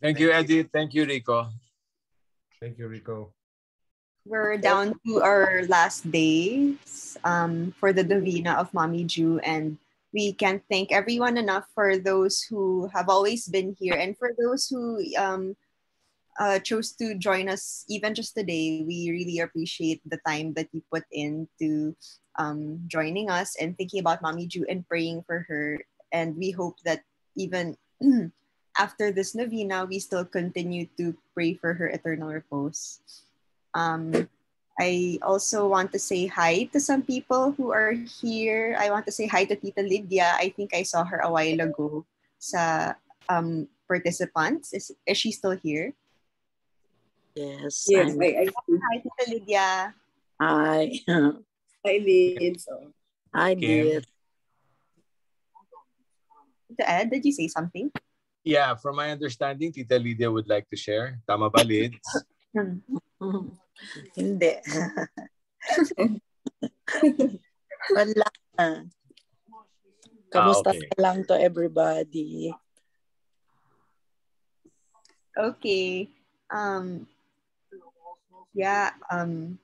Thank you, Eddie. Thank you, Rico. Thank you, Rico. We're down to our last days for the Davina of Mommy Ju, and we can't thank everyone enough for those who have always been here and for those who chose to join us even just today. We really appreciate the time that you put into joining us and thinking about Mommy Ju and praying for her. And we hope that even after this novena, we still continue to pray for her eternal repose. I also want to say hi to some people who are here. I want to say hi to Tita Lydia. I think I saw her a while ago sa participants. Is she still here? Yes. Yes, I Hi, Tita Lydia. Hi. I did so. I did. Tita Ed, did you say something? Yeah, from my understanding, Tita Lydia would like to share. Tama ba, Lids? Hindi. Wala. Kamusta okay. lang to everybody? Okay.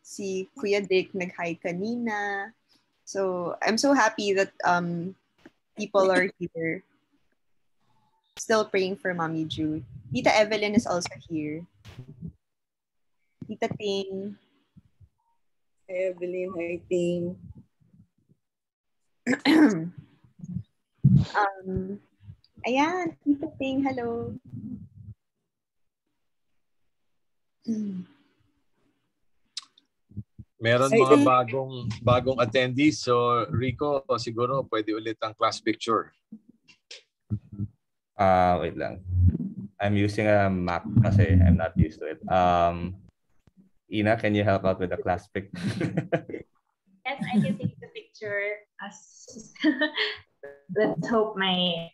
Si Kuya Dick nag-hi kanina. So, I'm so happy that people are here still praying for Mommy Ju. Tita Evelyn is also here. Tita Ting. Evelyn, I think. Ayan, Tita Ting, hello. Meron mga bagong attendees. So, Rico, siguro pwede ulit ang class picture. Wait lang. I'm using a Mac kasi I'm not used to it. Ina, can you help out with the class pic? Yes, I can take the picture. Let's hope my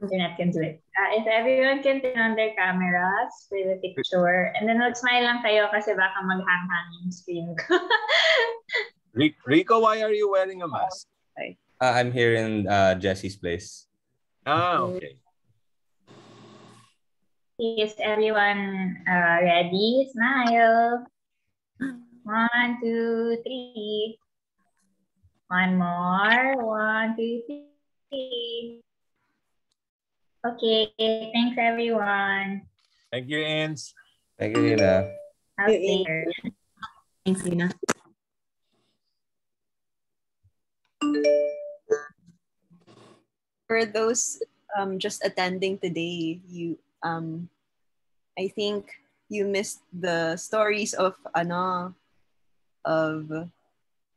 internet can do it. If everyone can turn on their cameras for the picture, and then mag-smile lang kayo kasi baka mag-hang-hang yung screen ko. Rico, why are you wearing a mask? I'm here in Jesse's place. Okay. Is everyone ready? Smile. 1, 2, 3. One more. 1, 2, 3. Okay. Thanks, everyone. Thank you, Ins. Thank you, Ina. Thanks, Ina. For those just attending today, I think you missed the stories of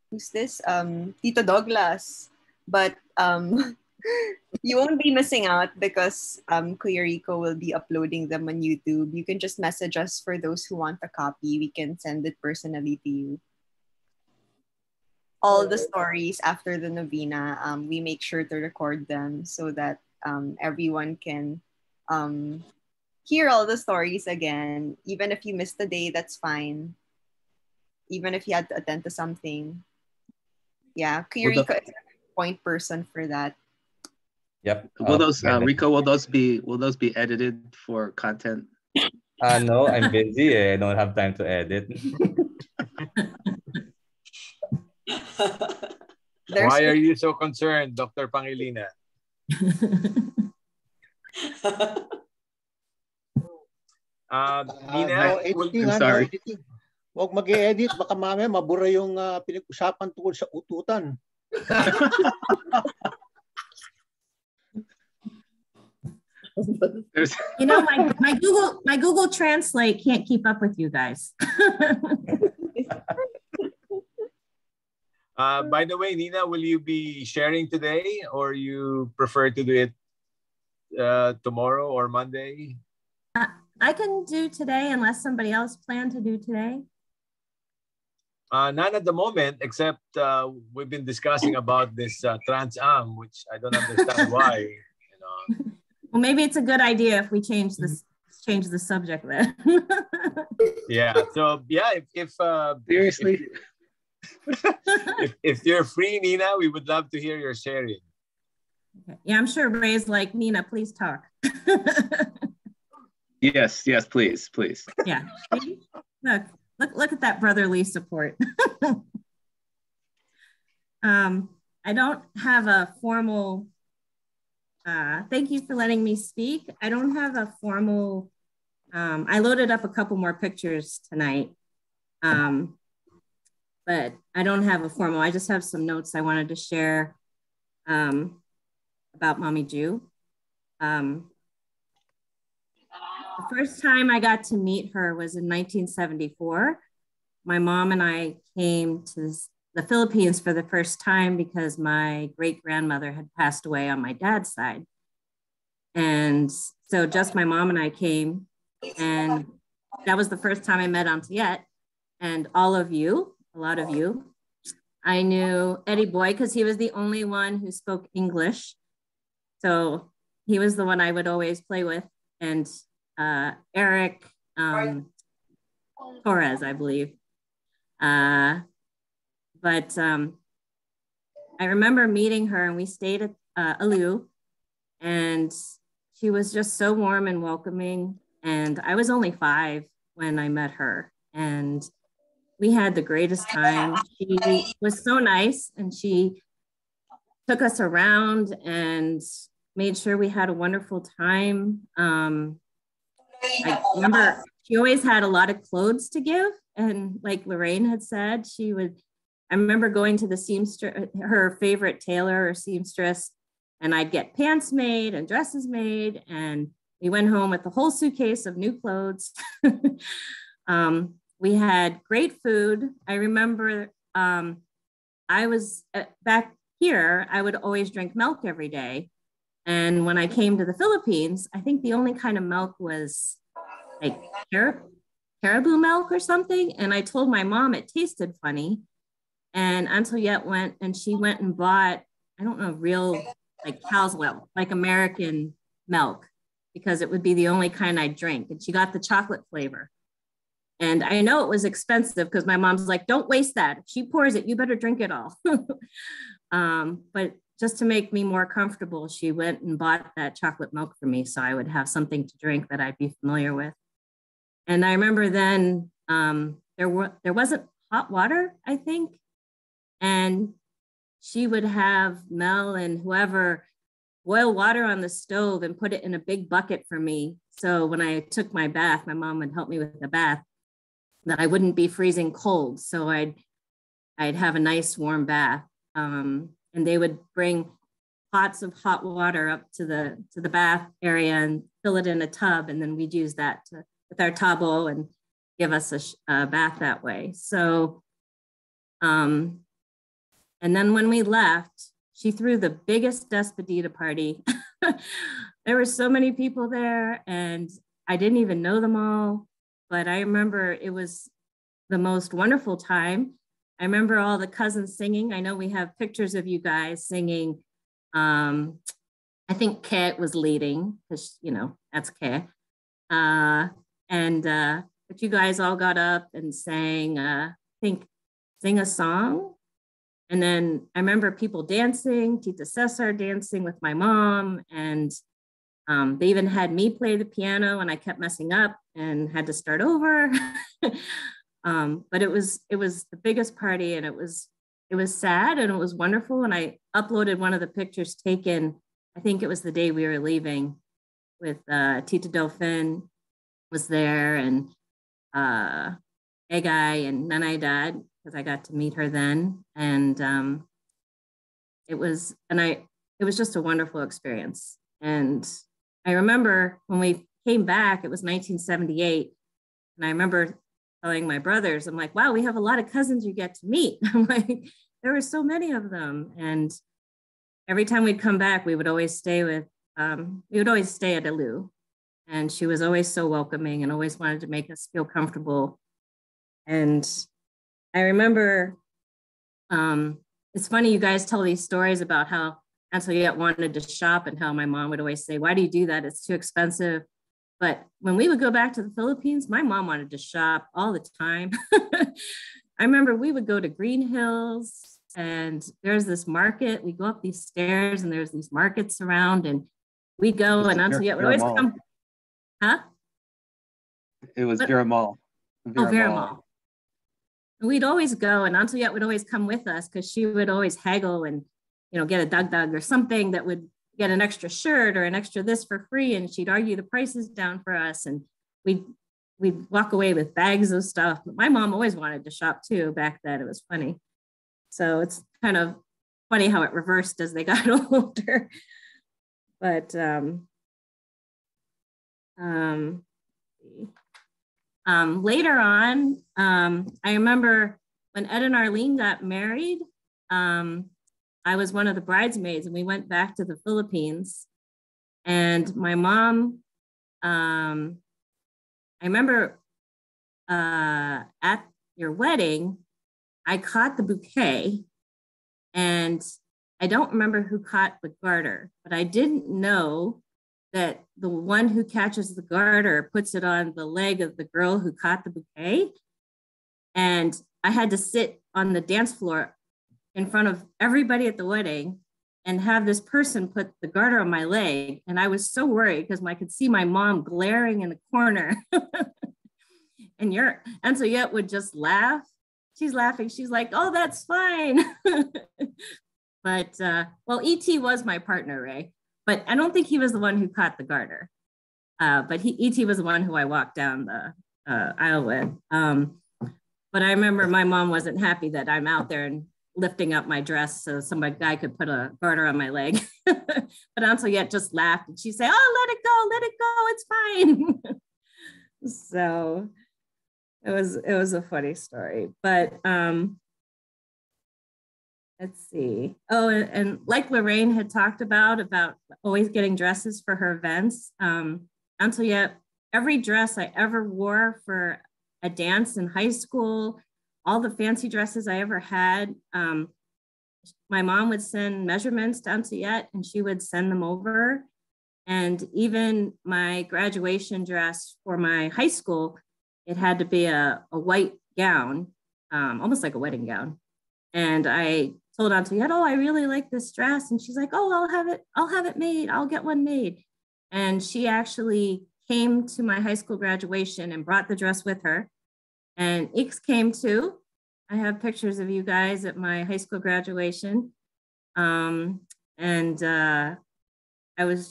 who's this? Tito Douglas. But you won't be missing out because Kuya Rico will be uploading them on YouTube. You can just message us for those who want a copy. We can send it personally to you. All the stories after the novena, we make sure to record them so that everyone can hear all the stories again. Even if you missed the day, that's fine. Even if you had to attend to something. Yeah, Kuya Rico is a point person for that. Yep. Will those Rico? Will those be edited for content? No, I'm busy. I don't have time to edit. Why are you so concerned, Dr. Pangilina? Nina, I'm sorry. Huwag mag-edit, baka mamaya mabura yung pinag-usapan tungkol sa ututan. You know, my Google Translate can't keep up with you guys. By the way, Nina, will you be sharing today or you prefer to do it tomorrow or Monday? I can do today unless somebody else planned to do today. None at the moment, except we've been discussing about this Trans Am, which I don't understand why. You know. Well, maybe it's a good idea if we change the subject then. Yeah. So yeah, if seriously, if you're free, Nina, we would love to hear your sharing. Okay. Yeah, I'm sure Ray's like, Nina, please talk. Yes, please. Yeah. Look at that brotherly support. I don't have a formal, thank you for letting me speak. I don't have a formal, I loaded up a couple more pictures tonight, but I don't have a formal, I just have some notes I wanted to share about Mommy Ju. The first time I got to meet her was in 1974. My mom and I came to the Philippines for the first time because my great-grandmother had passed away on my dad's side. And so just my mom and I came, and that was the first time I met Auntiette. And all of you, a lot of you, I knew Eddie Boy because he was the only one who spoke English. So he was the one I would always play with. And Eric Torres, I believe. But I remember meeting her, and we stayed at Alu, and she was just so warm and welcoming. And I was only 5 when I met her, and we had the greatest time. She was so nice, and she took us around and made sure we had a wonderful time. I remember she always had a lot of clothes to give. And like Lorraine had said, I remember going to the seamstress, her favorite tailor or seamstress, and I'd get pants made and dresses made. And we went home with a whole suitcase of new clothes. We had great food. I remember I was back here, I would always drink milk every day. And when I came to the Philippines, I think the only kind of milk was like caribou milk or something. And I told my mom it tasted funny. And Auntiette went and bought, I don't know, real like cow's milk, like American milk, because it would be the only kind I'd drink. And she got the chocolate flavor. And I know it was expensive because my mom's like, don't waste that. If she pours it, you better drink it all. But just to make me more comfortable, she went and bought that chocolate milk for me so I would have something to drink that I'd be familiar with. And I remember then there wasn't hot water, I think. And she would have Mel and whoever boil water on the stove and put it in a big bucket for me. So when I took my bath, my mom would help me with the bath, that I wouldn't be freezing cold. So I'd have a nice warm bath. And they would bring pots of hot water up to the bath area and fill it in a tub. And then we'd use that with our tabo and give us a bath that way. So, and then when we left, she threw the biggest despedida party. There were so many people there and I didn't even know them all, but I remember it was the most wonderful time. I remember all the cousins singing. I know we have pictures of you guys singing. I think Kat was leading because, that's Kat. But you guys all got up and sang, sing a song. And then I remember people dancing, Tita Cesar dancing with my mom. And they even had me play the piano and I kept messing up and had to start over. But it was the biggest party and it was sad and it was wonderful. And I uploaded one of the pictures taken, I think it was the day we were leaving, with Tita Delphin was there and Egay and Nanay Dad, because I got to meet her then. And it was just a wonderful experience. And I remember when we came back, it was 1978. And I remember telling my brothers, I'm like, wow, we have a lot of cousins you get to meet. I'm like, there were so many of them. And every time we'd come back, we would always stay at Alu. And she was always so welcoming and always wanted to make us feel comfortable. And I remember, it's funny, you guys tell these stories about how Auntiette wanted to shop and how my mom would always say, why do you do that? It's too expensive. But when we would go back to the Philippines, my mom wanted to shop all the time. I remember we would go to Green Hills and there's this market. We go up these stairs and there's these markets around, and we go, and Antoniette would always come. Huh? It was Vera Mall. Vera Mall. We'd always go, and Antoniette would always come with us because she would always haggle and, you know, get a dug or something that would get an extra shirt or an extra this for free, and she'd argue the prices down for us, and we'd walk away with bags of stuff. But my mom always wanted to shop too back then. It was funny. So it's kind of funny how it reversed as they got older. But later on, I remember when Ed and Arlene got married, I was one of the bridesmaids, and we went back to the Philippines. And my mom, I remember at your wedding, I caught the bouquet, and I don't remember who caught the garter, but I didn't know that the one who catches the garter puts it on the leg of the girl who caught the bouquet. And I had to sit on the dance floor in front of everybody at the wedding and have this person put the garter on my leg. And I was so worried because I could see my mom glaring in the corner. And Antoniette would just laugh. She's laughing. She's like, oh, that's fine. But, well, E.T. was my partner, Ray, but I don't think he was the one who caught the garter. But E.T. was the one who I walked down the aisle with. But I remember my mom wasn't happy that I'm out there and lifting up my dress so some guy could put a garter on my leg. But Antoniette just laughed, and she'd say, oh, let it go, it's fine. So it was a funny story. But let's see. Oh, and like Lorraine had talked about always getting dresses for her events. Antoniette, every dress I ever wore for a dance in high school, all the fancy dresses I ever had, my mom would send measurements to Antoniette, and she would send them over. And even my graduation dress for my high school, it had to be a white gown, almost like a wedding gown. And I told Antoniette, oh, I really like this dress. And she's like, oh, I'll have it made. I'll get one made. And she actually came to my high school graduation and brought the dress with her. And Ix came too. I have pictures of you guys at my high school graduation. I was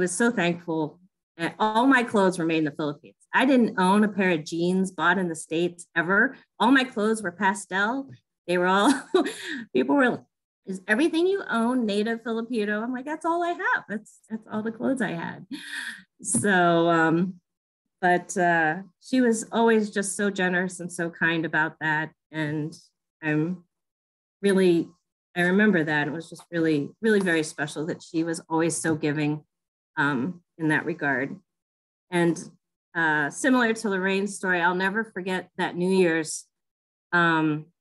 so thankful. And all my clothes were made in the Philippines. I didn't own a pair of jeans bought in the States ever. All my clothes were pastel. They were all, people were like, is everything you own native Filipino? I'm like, that's all I have. That's all the clothes I had. So, but she was always just so generous and so kind about that. And I remember that. It was just really, really very special that she was always so giving in that regard. And similar to Lorraine's story, I'll never forget that New Year's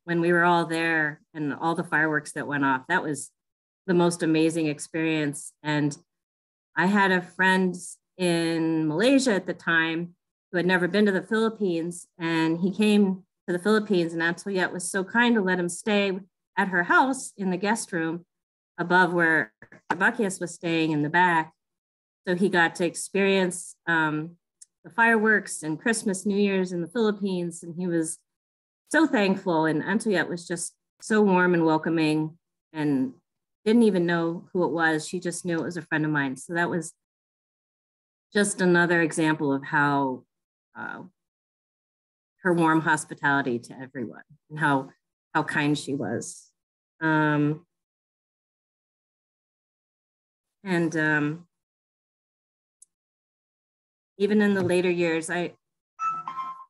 when we were all there and all the fireworks that went off. That was the most amazing experience. And I had a friend in Malaysia at the time who had never been to the Philippines, and he came to the Philippines, and Antoniette was so kind to let him stay at her house in the guest room above where Bacchius was staying in the back. So he got to experience the fireworks and Christmas, New Year's in the Philippines, and he was so thankful. And Antoniette was just so warm and welcoming and didn't even know who it was. She just knew it was a friend of mine. So that was just another example of how her warm hospitality to everyone and how kind she was. Even in the later years,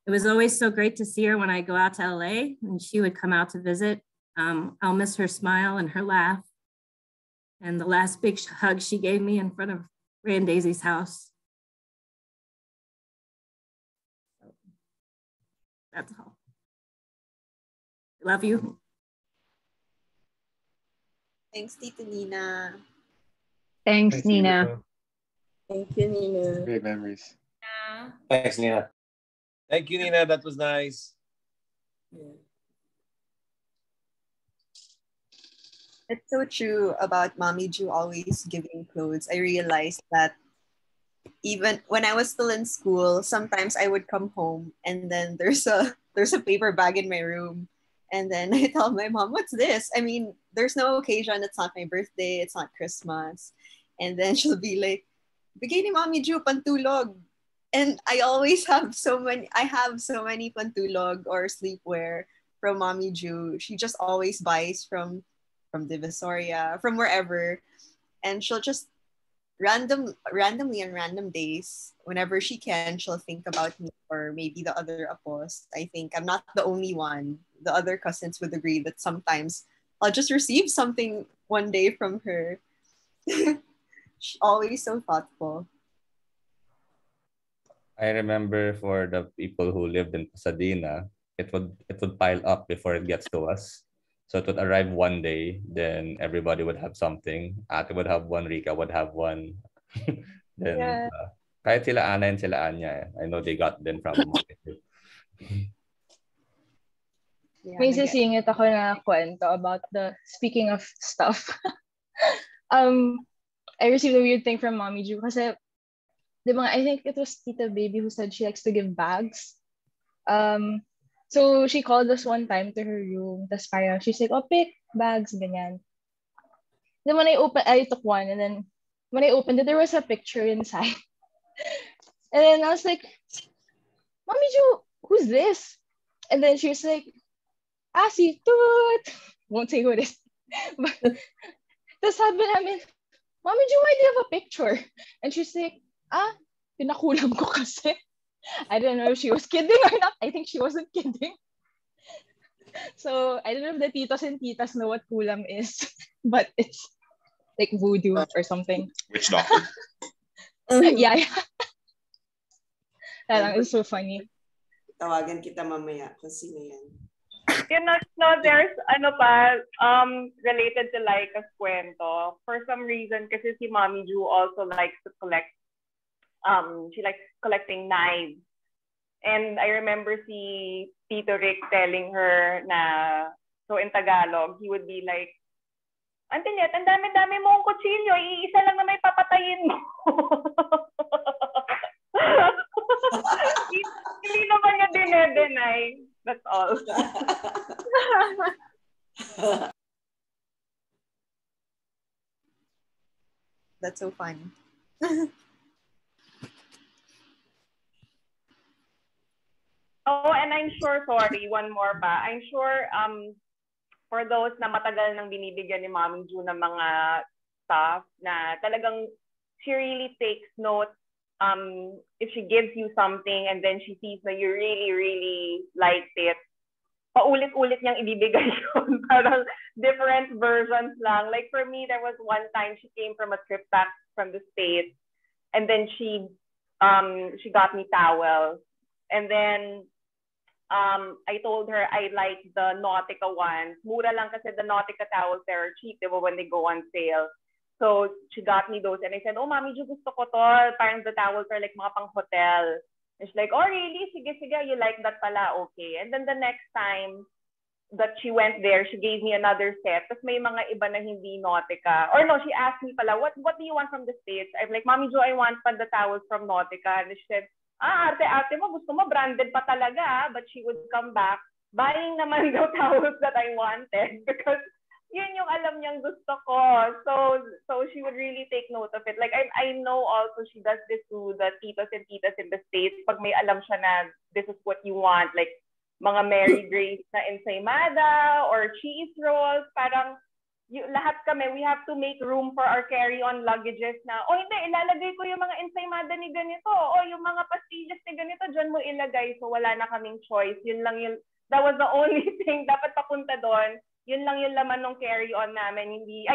it was always so great to see her when I go out to LA and she would come out to visit. I'll miss her smile and her laugh and the last big hug she gave me in front of Ray and Daisy's house. So, that's all. Love you. Thanks, Tita Nina. Thanks, Nina. Thank you, Nina. Great memories. Thanks, Nina. Thank you, Nina. That was nice. Yeah. It's so true about Mommy Ju always giving clothes. I realized that even when I was still in school, sometimes I would come home and then there's a paper bag in my room. And then I tell my mom, what's this? I mean, there's no occasion. It's not my birthday. It's not Christmas. And then she'll be like, bigay ni Mommy Ju, pantulog. And I have so many pantulog or sleepwear from Mommy Ju. She just always buys from Divisoria, from wherever. And she'll just randomly on random days, whenever she can, she'll think about me or maybe the other apos. I think I'm not the only one. The other cousins would agree that sometimes I'll just receive something one day from her. She's always so thoughtful. I remember for the people who lived in Pasadena, it would pile up before it gets to us. So it would arrive one day, then everybody would have something. Ate would have one, Rika would have one. Then Yeah. kahit sila Ana and sila Anya, I know they got them from Market. Yeah, May I get- sisingit ako na kwento about speaking of stuff. I received a weird thing from Mommy Ju kasi, di ba, I think it was Tita Baby who said she likes to give bags. So she called us one time to her room, tas parang she's like, oh, pick bags, ganyan. Then when I took one, and then when I opened it, there was a picture inside. And then I was like, Mommy Ju, who's this? And then she was like, si Toot. Won't say who it is. But tapos sabi namin, Mommy Ju, why do you have a picture? And she's like, pinakulam ko kasi. I don't know if she was kidding or not. I think she wasn't kidding. So I don't know if the titos and titas know what kulam is, but it's like voodoo or something. Witch doctor. Yeah. That is so funny. Tawagan kita mamaya kung sino yan. There's related to Laika's kwento. For some reason, kasi si Mommy Ju also likes to collect, she likes collecting knives. And I remember si Tito Rick telling her na, so in Tagalog, he would be like, Auntie Net, ang dami-dami mong kutsilyo, iisa lang na may papatayin mo. Hindi naman niya dine-deny. That's all. That's so funny. Oh, and I'm sure, sorry, one more pa. I'm sure for those na matagal nang binibigyan ni Mommy Ju ng mga stuff na talagang she really takes note if she gives you something and then she sees na you really, really liked it, paulit-ulit niyang ibibigay yun. Parang different versions lang. Like for me, there was one time she came from a trip back from the States and then she got me towels. And then I told her I like the Nautica ones. Mura lang kasi the Nautica towels, they're cheap, diba, when they go on sale. So she got me those and I said, oh, Mommy Ju, gusto ko to. Parang the towels are like mga pang hotel. And she's like, oh, really? Sige, you like that pala? Okay. And then the next time that she went there, she gave me another set. Tapos may mga iba na hindi Nautica. Or no, she asked me pala, what do you want from the States? I'm like, Mommy Jo, I want pa the towels from Nautica. And she said, ate mo, gusto mo branded pa talaga. But she would come back buying naman the towels that I wanted because yun yung alam niyang gusto ko. So she would really take note of it. Like I know also she does this to the titos and titas in the States. Pag may alam siya na this is what you want, like mga Mary Grace na ensaymada or cheese rolls, parang lahat kami, we have to make room for our carry-on luggages na, hindi, ilalagay ko yung mga ensaymada ni ganito, yung mga pastillas ni ganito, dyan mo ilagay. So wala na kaming choice. That was the only thing dapat papunta doon. Yun lang yung laman ng carry-on namin. Hindi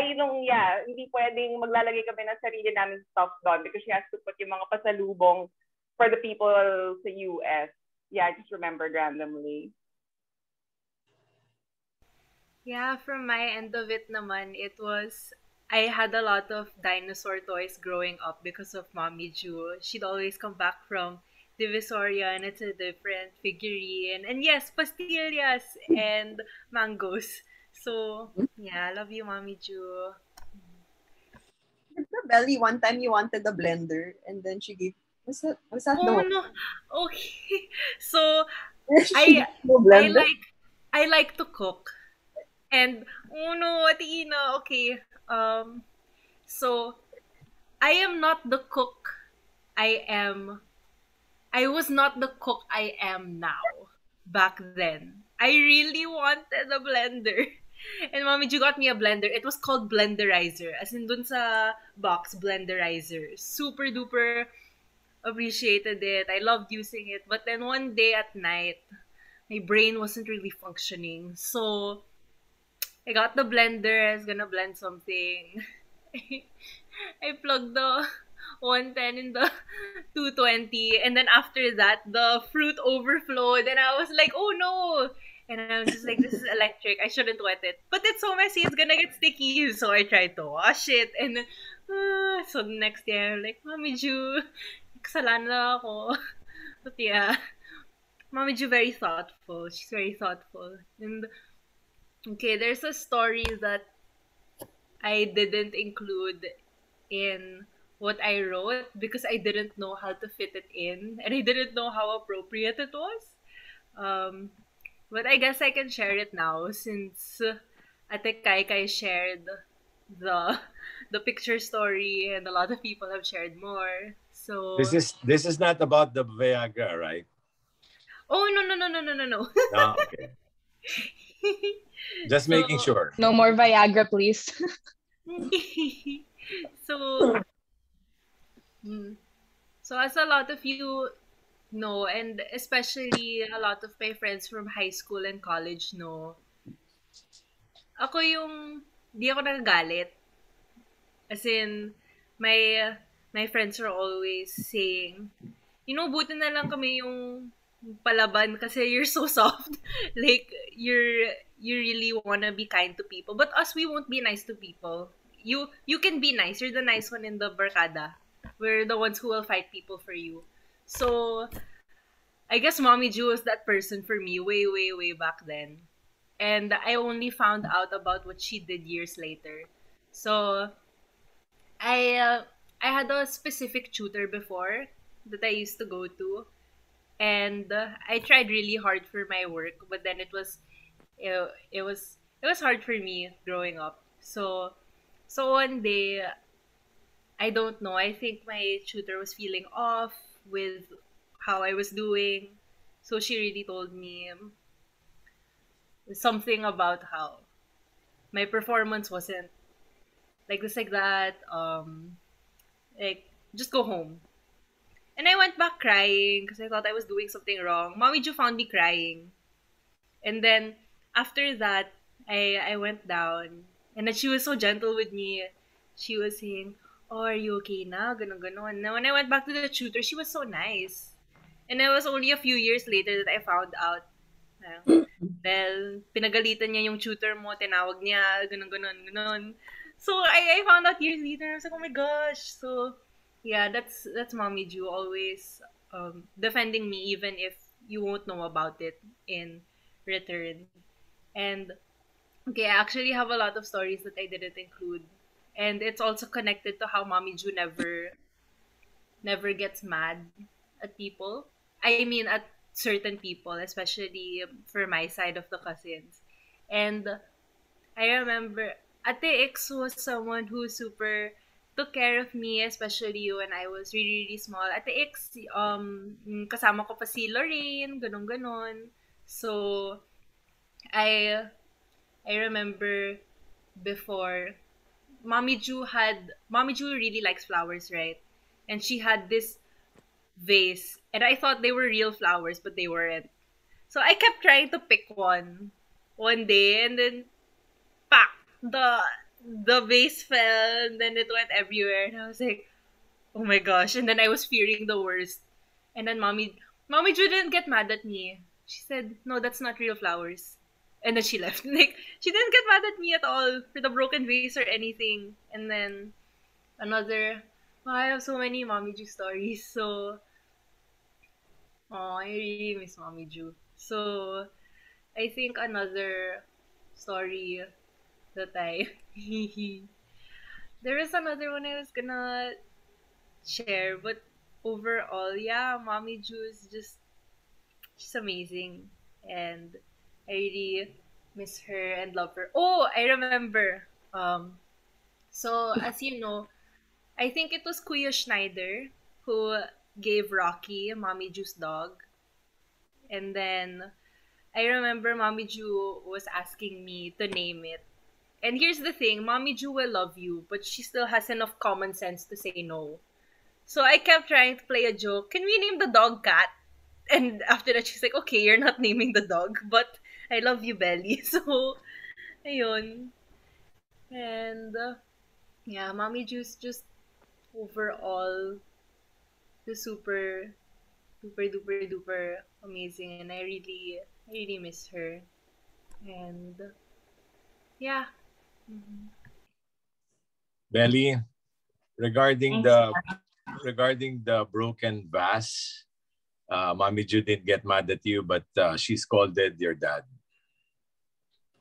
pwedeng maglalagay kami ng sarili namin stuff doon because she has to put yung mga pasalubong for the people sa US. Yeah, I just remembered randomly. Yeah, from my end of it naman, I had a lot of dinosaur toys growing up because of Mommy Ju. She'd always come back from Divisoria and it's a different figurine. And yes, pastillas and mangoes. So yeah, I love you, Mommy Ju. Belly, one time you wanted a blender and then she gave, was that the Oh one? no. Okay. So She I gave you a I blender? like to cook. And oh no, Ate Ina, okay. So I am not the cook I am I was not the cook I am now back then. I really wanted a blender. And Mommy Ju got me a blender. It was called Blenderizer. As in dun sa box, Blenderizer. Super duper appreciated it. I loved using it. But then one day at night, my brain wasn't really functioning. So I got the blender. I was gonna blend something. I plugged the 110 in the 220, and then after that the fruit overflowed and I was like, oh no. And I was just like, this is electric, I shouldn't wet it, but it's so messy, it's gonna get sticky. So I tried to wash it, and then so the next day I'm like, Mommy Ju, kasalanan na ako. But yeah, Mommy Ju very thoughtful. She's very thoughtful. And okay, there's a story that I didn't include in what I wrote because I didn't know how to fit it in and I didn't know how appropriate it was. Um, but I guess I can share it now since Ate Kai Kai shared the the picture story and a lot of people have shared more. So This is not about the Viagra, right? oh no. No, okay. Just making sure. No more Viagra, please. So so as a lot of you know, and especially a lot of my friends from high school and college know, ako yung di ako nagagalit. As in, my friends are always saying, you know, buti na lang kami yung palaban kasi you're so soft. Like, you really wanna be kind to people. But us, we won't be nice to people. You can be nice. You're the nice one in the barkada. We're the ones who will fight people for you. So, I guess Mommy Ju was that person for me way, way, way back then. And I only found out about what she did years later. So, I had a specific tutor before that I used to go to, and I tried really hard for my work, but then it was hard for me growing up. So one day, I don't know. I think my tutor was feeling off with how I was doing, so she really told me something about how my performance wasn't like this, like that. Like just go home. And I went back crying because I thought I was doing something wrong. Mommy Ju found me crying. And then after that, I went down. And then she was so gentle with me. She was saying, oh, are you okay na? Ganon, ganon. And then when I went back to the tutor, she was so nice. And it was only a few years later that I found out. Well, pinagalitan niya yung tutor mo, tinawag niya, ganon, ganon, ganon. So I found out years later. I was like, oh my gosh. So yeah, that's Mommy Ju always defending me even if you won't know about it in return. And okay, I actually have a lot of stories that I didn't include. And it's also connected to how Mommy Ju never gets mad at people. I mean at certain people, especially for my side of the cousins. And I remember Ate X was someone who super took care of me, especially when I was really, really small. Ate X, kasama ko pa si Lorraine, ganon ganon. So, I remember before, Mommy Ju really likes flowers, right? And she had this vase, and I thought they were real flowers, but they weren't. So I kept trying to pick one day, and then pak, the vase fell, and then it went everywhere, and I was like, oh my gosh. And then I was fearing the worst. And then Mommy Ju didn't get mad at me. She said, no, that's not real flowers. And then she left. Like, she didn't get mad at me at all for the broken vase or anything. And then I have so many Mommy Ju stories. So, I really miss Mommy Ju. So, I think another story that I there is another one I was gonna share, but overall, yeah, Mommy Ju is just she's amazing, and I really miss her and love her. Oh, I remember. So as you know, I think it was Kuya Schneider who gave Rocky Mommy Ju's dog, and then I remember Mommy Ju was asking me to name it. And here's the thing, Mommy Ju will love you, but she still has enough common sense to say no. So I kept trying to play a joke. Can we name the dog Cat? And after that, she's like, okay, you're not naming the dog, but I love you, Belly. So, ayun. And, yeah, Mommy Ju's just overall the super, super duper duper amazing. And I really miss her. And, yeah. Mhm. Belly, regarding the broken vase, Mommy Ju didn't get mad at you, but she scolded your dad.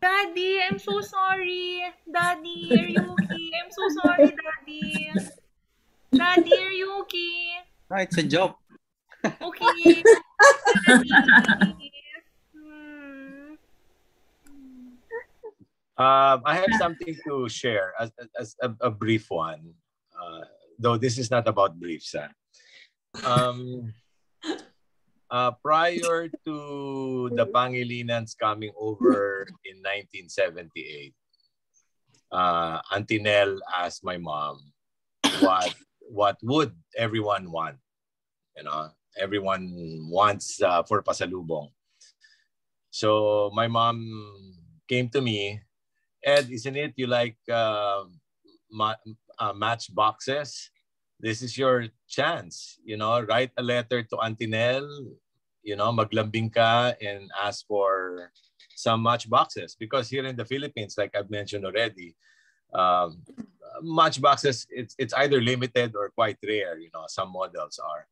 Daddy, I'm so sorry. Daddy, are you okay? I'm so sorry, Daddy. Daddy, are you okay? No, it's a joke. Okay. Daddy. I have something to share as a brief one, though this is not about briefs. Prior to the Pangelinans coming over in 1978, Auntie Nell asked my mom, what would everyone want? You know, everyone wants for pasalubong. So my mom came to me, Ed, isn't it you like match boxes? This is your chance, you know, write a letter to Auntie Nell, you know, maglambing ka and ask for some matchboxes. Because here in the Philippines, like I've mentioned already, matchboxes, it's either limited or quite rare, you know, some models are.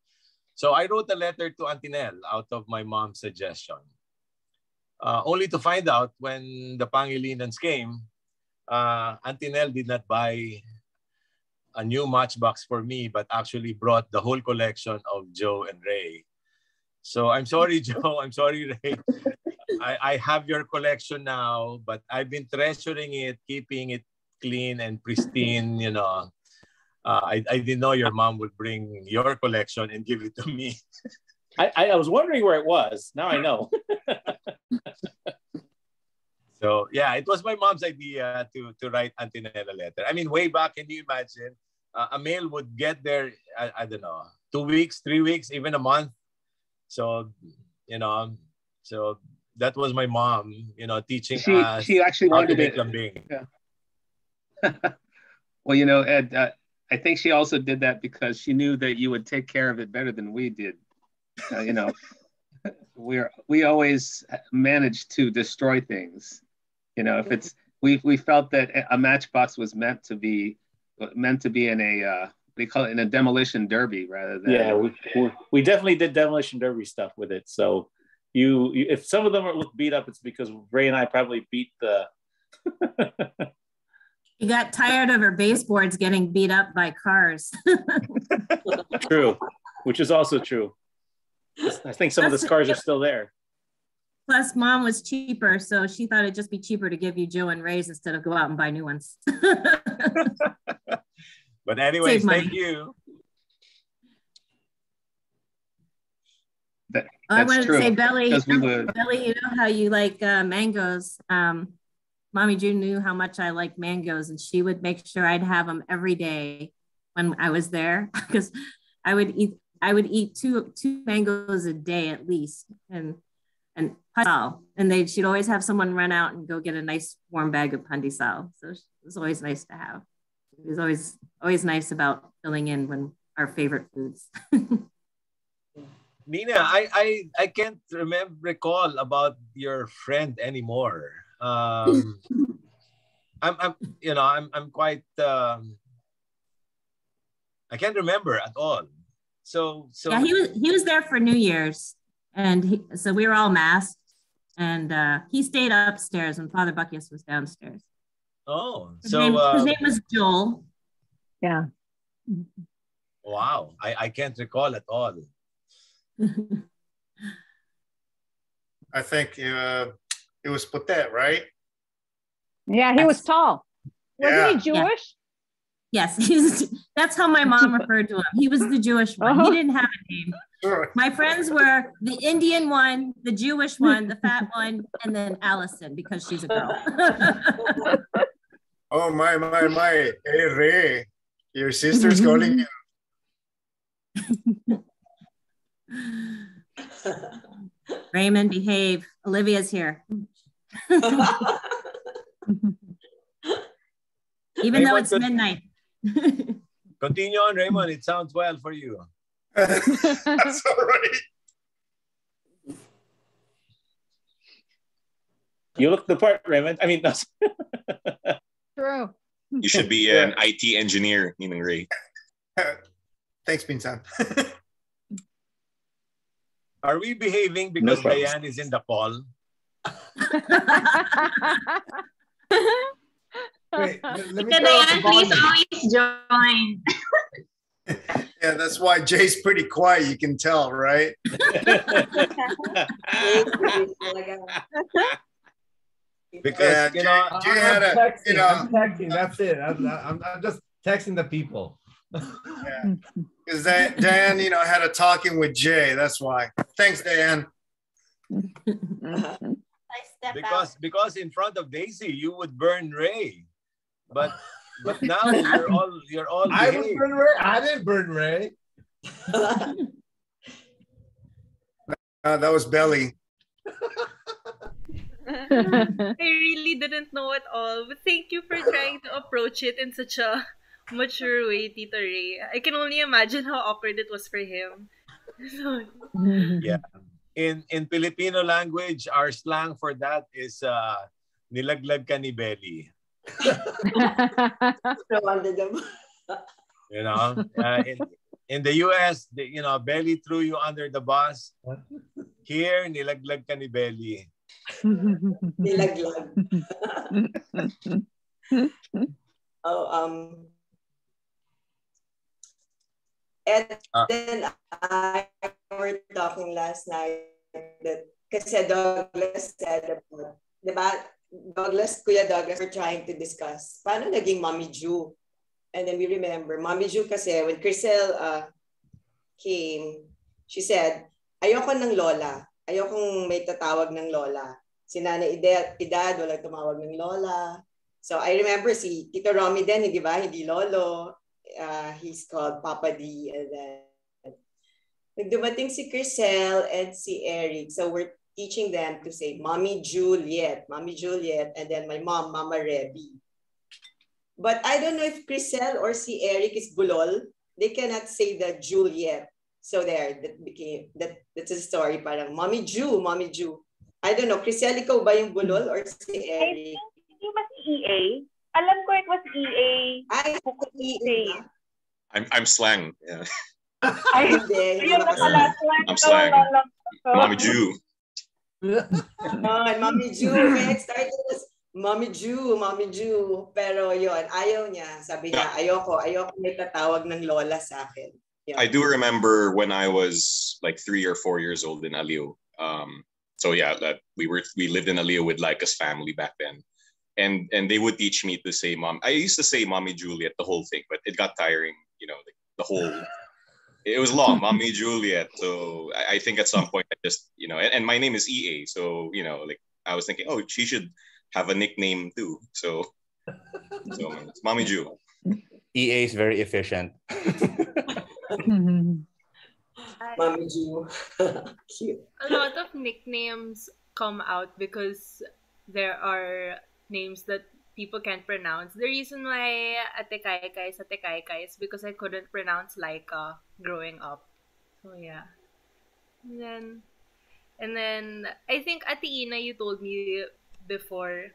So I wrote a letter to Auntie Nell out of my mom's suggestion. Only to find out when the Pangelinans came, Auntie Nell did not buy a new matchbox for me, but actually brought the whole collection of Joe and Ray. So I'm sorry, Joe. I'm sorry, Ray. I have your collection now, but I've been treasuring it, keeping it clean and pristine. You know, I didn't know your mom would bring your collection and give it to me. I was wondering where it was. Now I know. So yeah, it was my mom's idea to write Auntie Nell a letter. I mean, way back, can you imagine? A mail would get there, I don't know, 2 weeks, 3 weeks, even a month. So, you know, so that was my mom, you know, teaching us she actually how to wanted make it. lambing. Yeah. Well, you know, Ed, I think she also did that because she knew that you would take care of it better than we did. You know, we always managed to destroy things. You know, if it's we felt that a matchbox was meant to be in a they call it in a demolition derby rather than. Yeah, we definitely did demolition derby stuff with it. So you if some of them look beat up, it's because Ray and I probably beat the. You got tired of her baseboards getting beat up by cars. True, which is also true. I think some of the scars are still there. Plus, Mom was cheaper, so she thought it'd just be cheaper to give you Joe and Ray's instead of go out and buy new ones. But anyways, thank you. I wanted to say, Belly, Belly, you know how you like mangoes. Mommy Ju knew how much I like mangoes, and she would make sure I'd have them every day when I was there, because I would eat two mangoes a day at least, and she'd always have someone run out and go get a nice warm bag of pandesal. So it was always nice to have. It was always nice about filling in when our favorite foods. Nina, I can't recall about your friend anymore. I'm quite I can't remember at all. So yeah, he was there for New Year's, and so we were all masked. And he stayed upstairs when Father Buckius was downstairs. Oh, His so name was Joel. Yeah. wow, I can't recall at all. I think it was Potet, right? Yeah, he was tall. Wasn't he Yeah. Jewish? Yes, that's how my mom referred to him. He was the Jewish one. He didn't have a name. Sure. My friends were the Indian one, the Jewish one, the fat one, and then Allison because she's a girl. Oh my. Hey Ray, your sister's calling you. Raymond, behave. Olivia's here. Even though it's midnight. Continue on, Raymond. It sounds well for you. That's all right. You look the part, Raymond. I mean, no. True. You should be an IT engineer, Ninang Ray. Thanks, Pinsan. Are we behaving because Diane is in the call? Wait, let me Can turn off Diane the please volume. always join? Yeah, that's why Jay's pretty quiet. You can tell, right? Because Jay had a, texting, I'm texting. That's it. I'm just texting the people. Because Dan, had a talking with Jay. That's why. Thanks, Dan. Because in front of Daisy you would burn Ray, but now you're all. I would behaved. burn Ray. I didn't burn Ray. That was Belly. I really didn't know at all, but thank you for trying to approach it in such a mature way, Tito Ray. I can only imagine how awkward it was for him. Yeah. In Filipino language, our slang for that is nilaglag ka ni Belly. In the US, Belly threw you under the bus. Here, nilaglag ka ni Belly. Nilaglag. And then I were talking last night that kasi Douglas said about, diba? Kuya Douglas were trying to discuss paano naging Mommy Ju. And then we remember, Mommy Ju kasi when Crisel came, she said, ayoko ng lola. Ayokong may tatawag ng lola. Si Nanay Edad, walang tumawag ng lola. So I remember si Tito Romy din, di ba? Hindi lolo. He's called Papa D. And then nagdumating si Crisel and si Eric. So we're teaching them to say Mommy Juliet, and then my mom, Mama Rebby. But I don't know if Crisel or si Eric is bulol. They cannot say the Juliet. So there, that's a story. Parang Mommy Ju. I don't know, Crisel, ikaw ba yung bulol or si Eric? I think it was EA. Alam ko it was EA. Ay, EA. I'm slang. Yeah. Ay, hindi. I'm slang. Mommy Jew. Mommy Ju. Kaya it started as Mommy Ju. Pero yun, ayaw niya. Sabi niya, ayoko may tatawag ng lola sa akin. Yeah. I do remember when I was like 3 or 4 years old in Aliw. So yeah, that we lived in Aliw with Laika's family back then. And they would teach me to say mom. I used to say Mommy Juliet, the whole thing, but it got tiring, the whole, it was long, Mommy Juliet. So I think at some point I just, and my name is EA. So, like I was thinking, oh, she should have a nickname too. So it's Mommy Ju. EA is very efficient. Mommy Ju. Cute. A lot of nicknames come out because there are names that people can't pronounce. The reason why Ate Kaikai is because I couldn't pronounce Laika growing up. So yeah. And then I think Ate Ina, you told me before,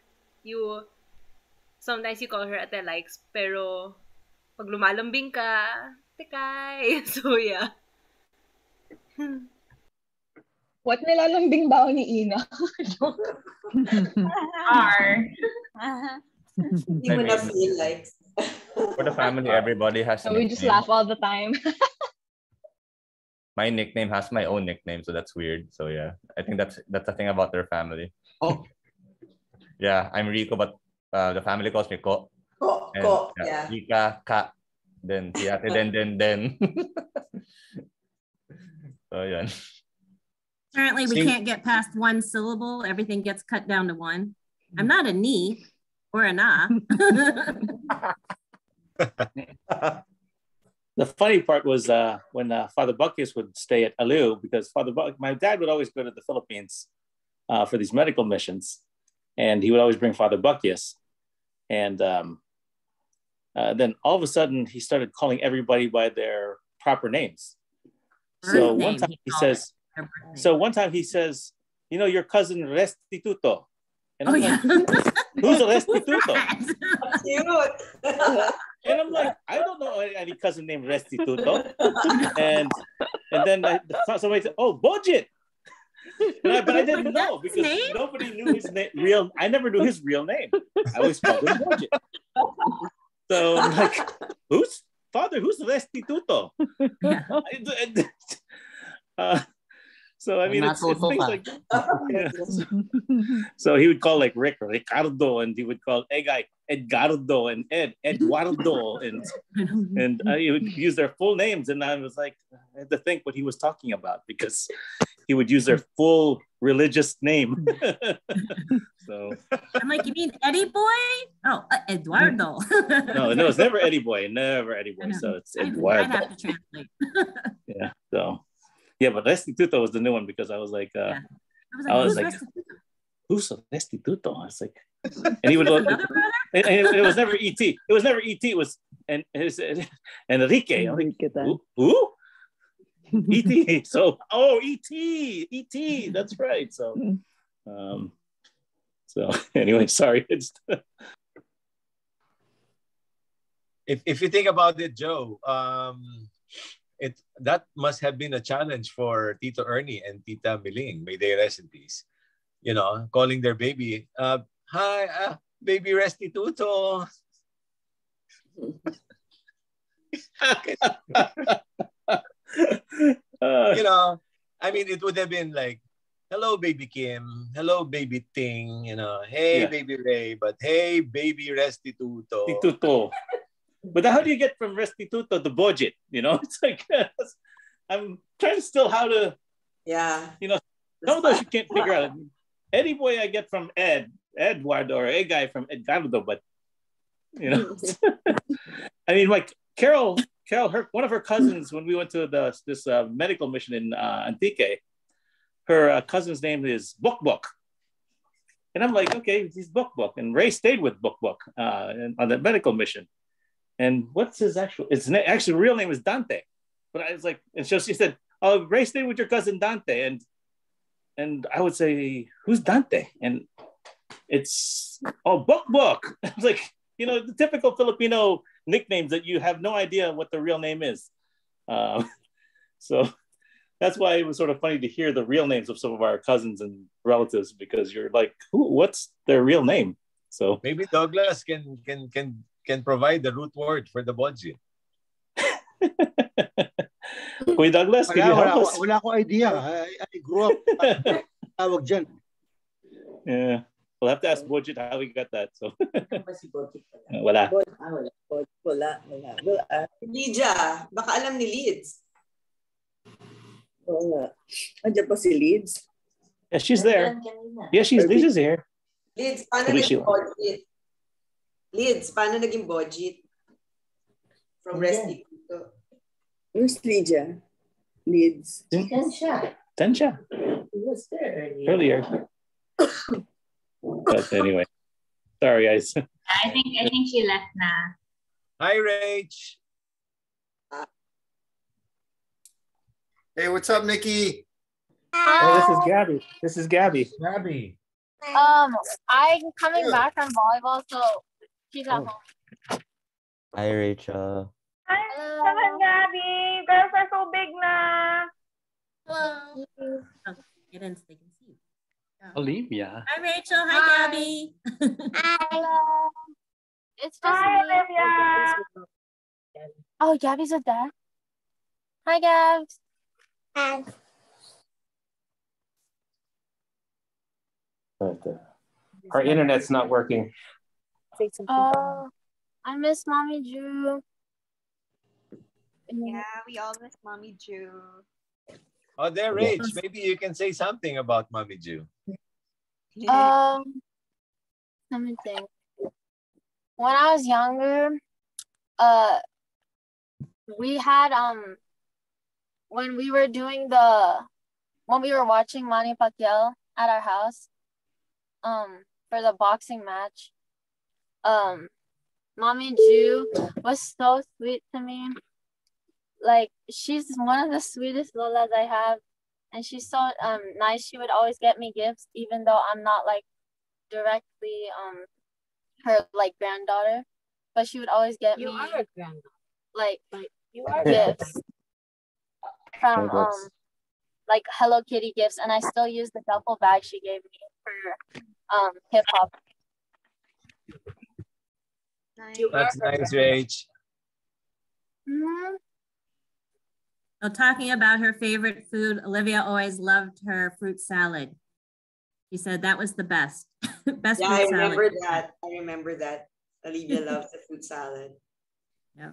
sometimes you call her Ate Likes, pero pag lumalambing ka, Ate Kai. So yeah. What nilalambing bao ni Ina? R. Hindi mo na feel like. For the family, everybody has a We just nickname. laugh all the time. My nickname has my own nickname, so that's weird. So yeah, I think that's the thing about their family. Oh. Yeah, I'm Rico, but the family calls me Ko. And, Ko, yeah. Rika, Ka. Then si ate, then. So yeah. Apparently, we can't get past one syllable. Everything gets cut down to one. I'm not a ni or a na. The funny part was when Father Buckius would stay at Aliu, because my dad would always go to the Philippines for these medical missions, and he would always bring Father Buckius. And then all of a sudden, he started calling everybody by their proper names. So one time he says, you know, your cousin Restituto. And I'm like, who's a Restituto? Cute. And I'm like, I don't know any cousin named Restituto. And then somebody said, oh, Budget. But I didn't know because nobody knew his real. I never knew his real name. I always called him Budget. So I'm like, who's Restituto? Yeah. So I mean, it's things like that. Yeah. So he would call like Rick Ricardo, and he would call Egay Edgardo, and Eduardo, and he would use their full names, and I was like, I had to think what he was talking about because he would use their full religious name. So I'm like, you mean Eddie Boy? Oh, Eduardo. no, it's never Eddie Boy, So it's Eduardo. I'd have to translate. Yeah. So. Yeah, but Restituto was the new one because I was like, I was like, who's Restituto? I was like, and he would look, and it was never ET. It was never ET. It was Enrique. I'm like, who? ET. So ET. That's right. So, anyway, sorry. If you think about it, Joe, that must have been a challenge for Tito Ernie and Tita Miling. May they rest in peace. You know, calling their baby, hi, baby Restituto. You know, I mean, it would have been like, hello, baby Kim. Hello, baby Ting. You know, hey, baby Ray. But hey, baby Restituto. But how do you get from Restituto to Budget? You know, it's like I'm trying to still how to. Yeah. You know, some of those you can't figure out. Eddie Boy I get from Eduardo, or a guy from Edgardo, but you know, I mean, like Carol, one of her cousins when we went to this medical mission in Antique, her cousin's name is Bok, and I'm like, okay, he's Bok, and Ray stayed with Bok on the medical mission. And what's his actual real name is Dante. But I was like, and so she said, oh, Ray stayed with your cousin Dante. And I would say, who's Dante? And it's, Bok. I was like, you know, the typical Filipino nicknames that you have no idea what the real name is. So that's why it was sort of funny to hear the real names of some of our cousins and relatives, because you're like, what's their real name? So maybe Douglas can provide the root word for the budget. Kuya Douglas, can you help us? Wala ko idea. I grew up tawag dyan. Yeah. We'll have to ask Budget how we got that. So wala. Lydia, baka alam ni Lids. Oo nga. Andiyan pa si Lids. Yeah, she's there. Yeah, Lids is here. Lids, paano naging budget? Lids, paano naging budget? From Restituto. Where's Lydia? Lids. Tensha. He was there earlier. But anyway, sorry guys. I think she left na. Hi, Rach. Hey, what's up, Nikki? Oh, this is Gabby. Gabby. I'm coming back from volleyball, so she's at home. Hi, Rachel. Hi, Gabby. Girls are so big na. Hello. it in so they can see you. Olivia. Hi, Rachel. Hi, Gabby. Hello. It's just Hi, me. Olivia. Oh, Gabby's with that. Hi, Gabs. Hi. Our internet's not working. Oh, I miss Mommy Drew. Yeah, we all miss Mommy Drew. Oh, there, Rach. Maybe you can say something about Mommy Jew. Let me think. When I was younger, we had when we were watching Manny Pacquiao at our house, for the boxing match, Mommy Jew was so sweet to me. Like, she's one of the sweetest Lolas I have, and she's so nice. She would always get me gifts, even though I'm not like directly her like granddaughter, but she would always get me a granddaughter. Like You are gifts from like Hello Kitty gifts, and I still use the duffel bag she gave me for hip hop. That's nice, Rach. Mm-hmm. So talking about her favorite food, Olivia always loved her fruit salad. She said that was the best. Best Yeah, fruit I salad. remember that. I remember that. Olivia loves the fruit salad. Yeah.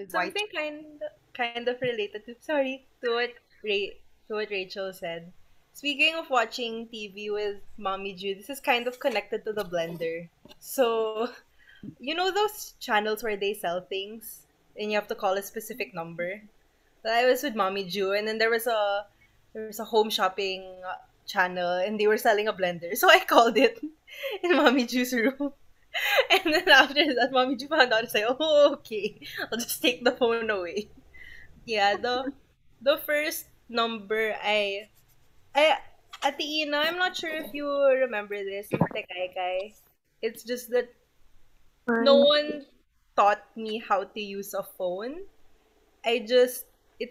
Something kind of related to what Rachel said. Speaking of watching TV with Mommy Ju, this is kind of connected to the blender. So, you know those channels where they sell things and you have to call a specific number? So I was with Mommy Ju, and then there was a home shopping channel, and they were selling a blender. So I called it in Mommy Ju's room. And then after that, Mommy Ju found out. It's like, oh, okay, I'll just take the phone away. Yeah, the first number Ate Ina, I'm not sure if you remember this in Tekaikai. It's just that no one taught me how to use a phone. It's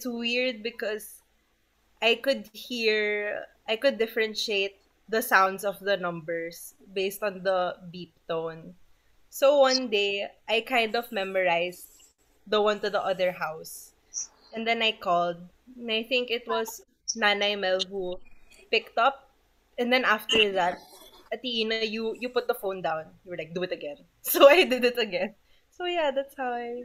weird because I could differentiate the sounds of the numbers based on the beep tone. So one day, I kind of memorized the one to the other house. And then I called, and I think it was Nanay Mel who picked up. And then after that, Atiina, you put the phone down. You were like, do it again. So I did it again. So yeah, that's how I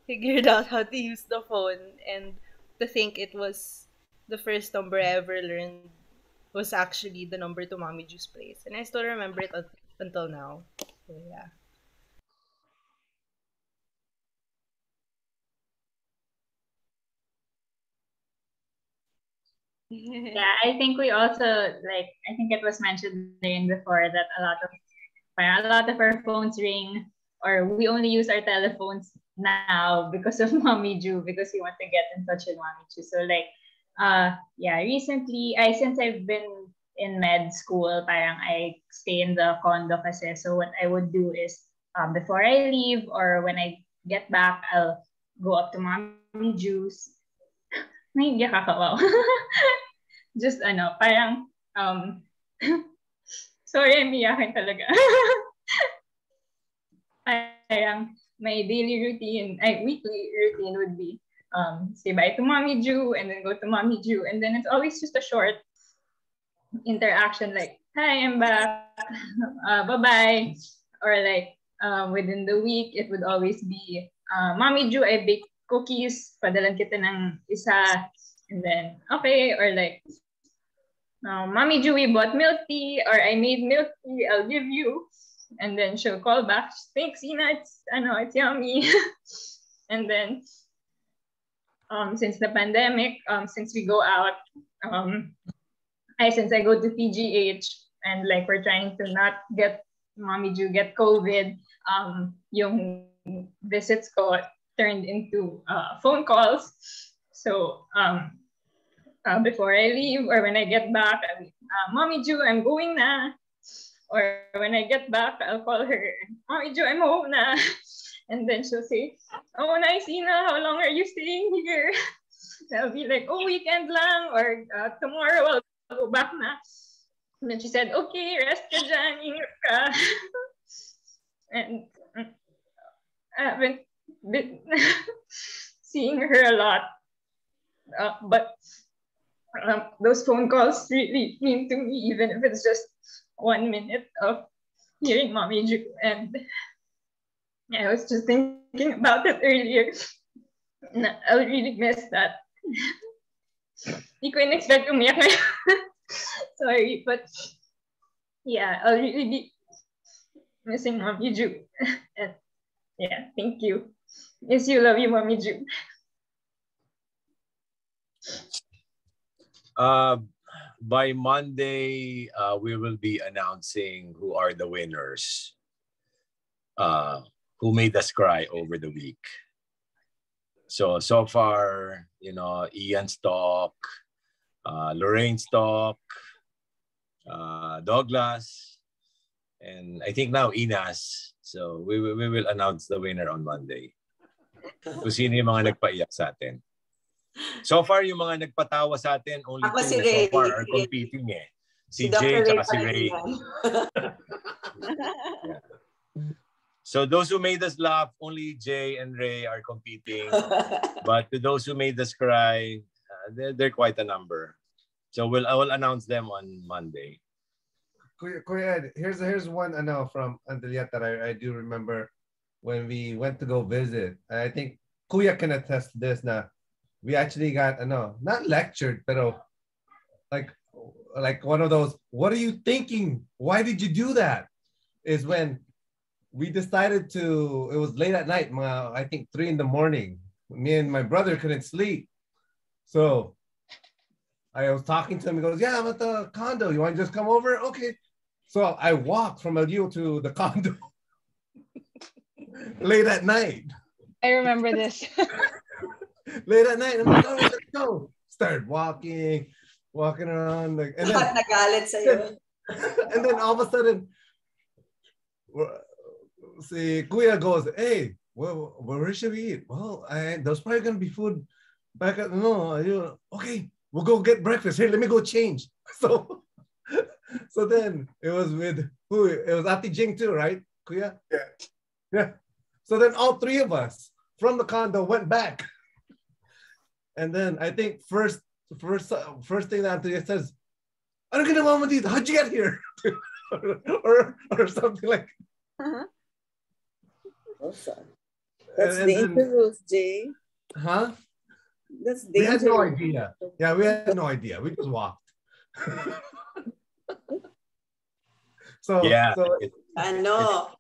figured out how to use the phone. And to think it was the first number I ever learned was actually the number to Mommy Ju's place. And I still remember it until now. So yeah. Yeah, I think we also I think it was mentioned before that a lot of our phones ring, or we only use our telephones now because of Mommy Ju, because we want to get in touch with Mommy Ju. So recently since I've been in med school, parang I stay in the condo kasi. So what I would do is before I leave or when I get back, I'll go up to Mommy Ju's. Naiiyak ako, wow. Just parang sorry, I'm iyakin talaga. Parang my daily routine, weekly routine would be say bye to Mommy Ju and then go to Mommy Ju, and then it's always just a short interaction like, hi, I'm back, bye-bye, or within the week it would always be Mommy Ju, I baked cookies, padalan kita ng isa, and then okay, or Mommy Ju, we bought milk tea, or I made milk tea, I'll give you. And then she'll call back, thanks, Ina, it's yummy. And then since the pandemic, since we go out, since I go to PGH and we're trying to not get Mommy Ju get COVID, yung visits ko turned into phone calls. So before I leave or when I get back, Mommy Ju, I'm going na. Or when I get back, I'll call her, Mommy Ju, I'm home na. And then she'll say, oh, nice, Ina, how long are you staying here? I'll be like, oh, weekend lang, or tomorrow I'll go back na. And then she said, okay, rest ka dyan, ingat ka. And I haven't been seeing her a lot. But those phone calls really mean to me, even if it's just 1 minute of hearing Mommy Ju. And I was just thinking about it earlier. I'll really miss that. Hindi ko in-expect umiyak na. Sorry, but yeah, I'll really be missing Mommy Ju. And yeah, thank you. Miss you, love you, Mommy Ju. By Monday, we will be announcing who are the winners, who made us cry over the week. So far, you know, Ian Stock, Lorraine Stock, Douglas, and I think now Inas. So we will announce the winner on Monday. Kung sino yung mga nagpaiyak sa atin. So far, yung mga nagpatawa sa atin, only Ako two si so Ray. far are competing eh. Si Dr. Jay Ray at si Ray. Palinan. Yeah. So those who made us laugh, only Jay and Ray are competing. But to those who made us cry, they're quite a number. So I will announce them on Monday. Kuya Ed, here's one I know from Anteliat that I do remember when we went to go visit. I think Kuya can attest to this now. We actually got not lectured, pero like one of those, what are you thinking? Why did you do that? Is when we decided to, it was late at night, I think 3 in the morning. Me and my brother couldn't sleep. So I was talking to him. He goes, yeah, I'm at the condo. You want to just come over? Okay. So I walked from El to the condo late at night. I remember this. Late at night, I'm like, oh, let's go. Started walking around. Like, and then, nagalit sa'yo. And then all of a sudden, si Kuya goes, hey, well, where should we eat? Well, there's probably going to be food back at, okay, we'll go get breakfast. Here, let me go change. So then it was with who? It was Ate Jing too, right, Kuya? Yeah. So then all 3 of us from the condo went back. And then I think first thing that Anthony says, ano ginawa mo dito? How'd you get here? or something like. That's dangerous, Jay. Huh? That's dangerous. We had no idea. Yeah, we had no idea. We just walked. So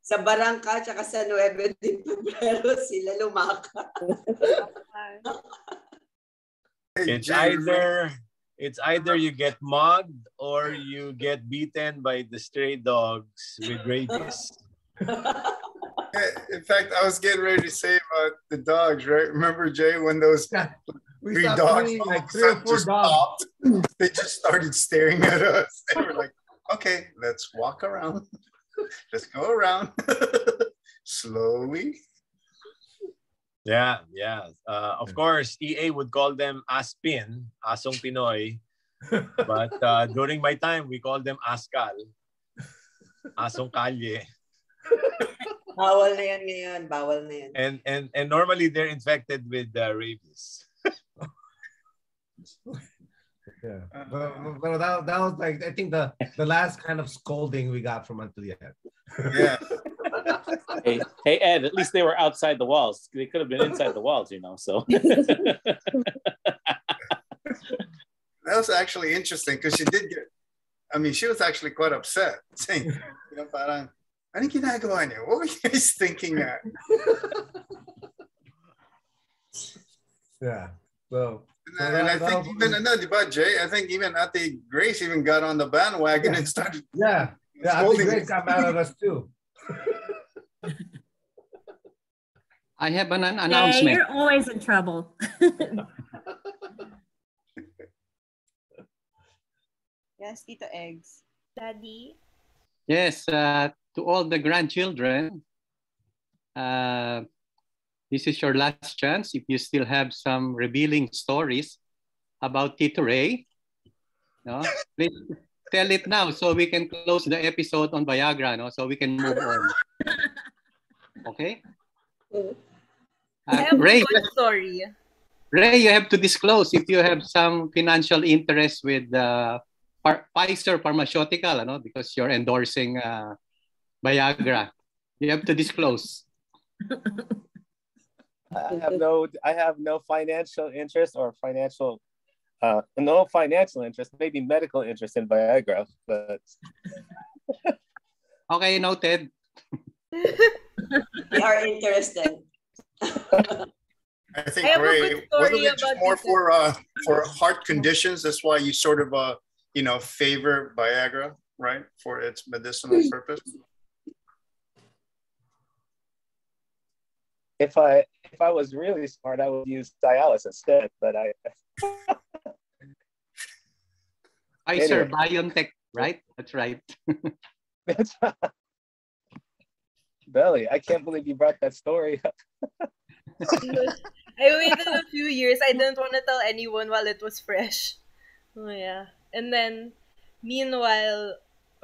sa Barangka tsaka sa 9 de Febrero sila lumaka. It's either you get mugged or you get beaten by the stray dogs with rabies. In fact, I was getting ready to say about the dogs, right? Remember, Jay, when those 3 dogs, like 3 or 4 dogs, they just started staring at us. They were like, okay, let's walk around. Let's go around slowly. Yeah. Of course, EA would call them Aspin, Asong Pinoy. But during my time, we called them Askal, Asong Kalye. Bawal na yan ngayon. Bawal na yan. And normally they're infected with rabies. Yeah, but that was like, I think the last kind of scolding we got from Anteliat. Yeah. Hey Ed, at least they were outside the walls. They could have been inside the walls, so. That was actually interesting because she was actually quite upset, saying, parang, ano ginagawa niyo? What were you guys thinking at? Yeah. So and I think even Jay, I think even Ate Grace even got on the bandwagon and started. Yeah, Ate Grace got mad at us too. I have an announcement. Yeah, you're always in trouble. Yes, Tito Eggs. Daddy? Yes, to all the grandchildren, this is your last chance. If you still have some revealing stories about Tito Ray, no, please tell it now so we can close the episode on Viagra, no, so we can move on. Okay? I have a Ray, good story. Ray, you have to disclose if you have some financial interest with Pfizer Pharmaceutical, no, because you're endorsing Viagra. You have to disclose. I have no financial interest or no financial interest, maybe medical interest in Viagra, but okay, noted. We are interested. I think Ray, wasn't it just more for heart conditions? That's why you sort of favor Viagra, right, for its medicinal purpose. if I was really smart, I would use Cialis instead. But Pfizer BioNTech, right? That's right. That's Belly, I can't believe you brought that story up. I waited a few years. I didn't want to tell anyone while it was fresh. Oh yeah. And then meanwhile,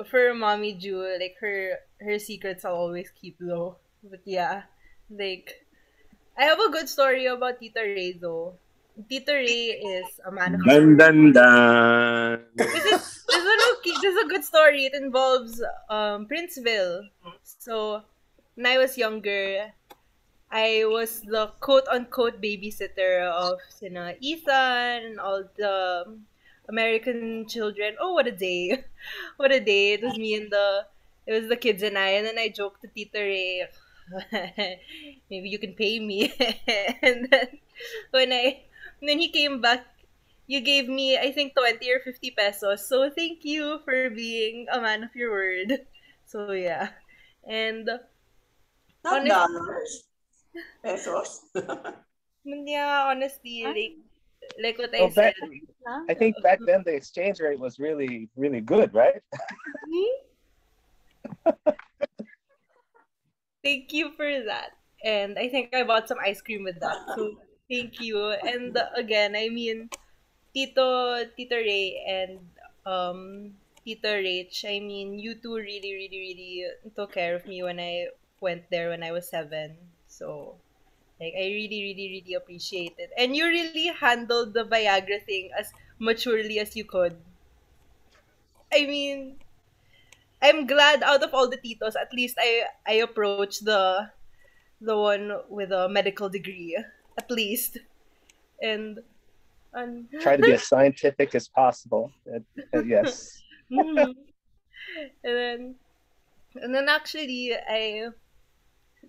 for Mommy Ju, like her secrets I'll always keep low. But yeah, like I have a good story about Tita Ray though. Tita Ray is a man of Dun dun dun. This is a good story. It involves Princeville. So when I was younger, I was the quote-unquote babysitter of Ethan and all the American children. Oh, what a day. What a day. It was the kids and then I joked to Tita Ray, maybe you can pay me. And then when he came back, you gave me, I think, 20 or 50 pesos. So thank you for being a man of your word. So yeah. And not dollars. Pesos. Yeah, honestly, like what I said. I think back then the exchange rate was really, really good, right? Thank you for that. And I think I bought some ice cream with that. So thank you. And again, I mean, Tito Ray and Tita Rach, I mean, you two really, really, really took care of me when I went there when I was 7. So, like, I really, really, really appreciate it. And you really handled the Viagra thing as maturely as you could. I mean, I'm glad out of all the titos, at least I approached the one with a medical degree, at least. And try to be as scientific as possible. Yes. Mm-hmm. And then actually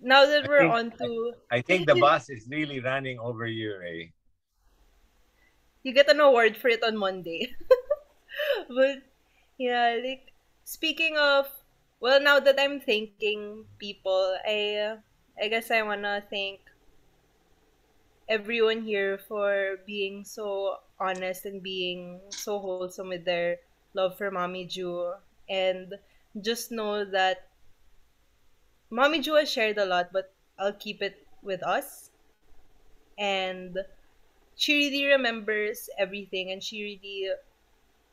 now that we're on to... I think the bus is really running over you, Ray. You get an award for it on Monday. But, yeah, like, speaking of... Well, now that I'm thanking people, I guess I want to thank everyone here for being so honest and being so wholesome with their love for Mommy Ju. And just know that Mommy Ju has shared a lot, but I'll keep it with us. And she really remembers everything, and she really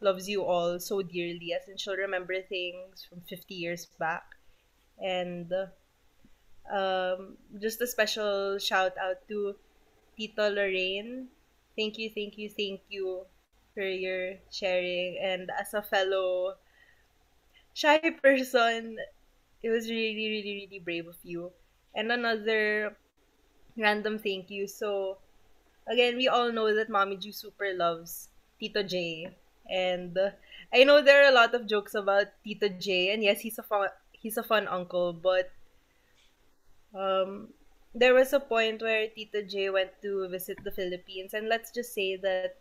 loves you all so dearly, as in she'll remember things from 50 years back. And just a special shout out to Tita Lorraine. Thank you for your sharing. And as a fellow shy person, it was really, really, really brave of you. And another random thank you. So, again, we all know that Mommy Ju super loves Tito J. And I know there are a lot of jokes about Tito J. And yes, he's a fun uncle. But there was a point where Tito J went to visit the Philippines. And let's just say that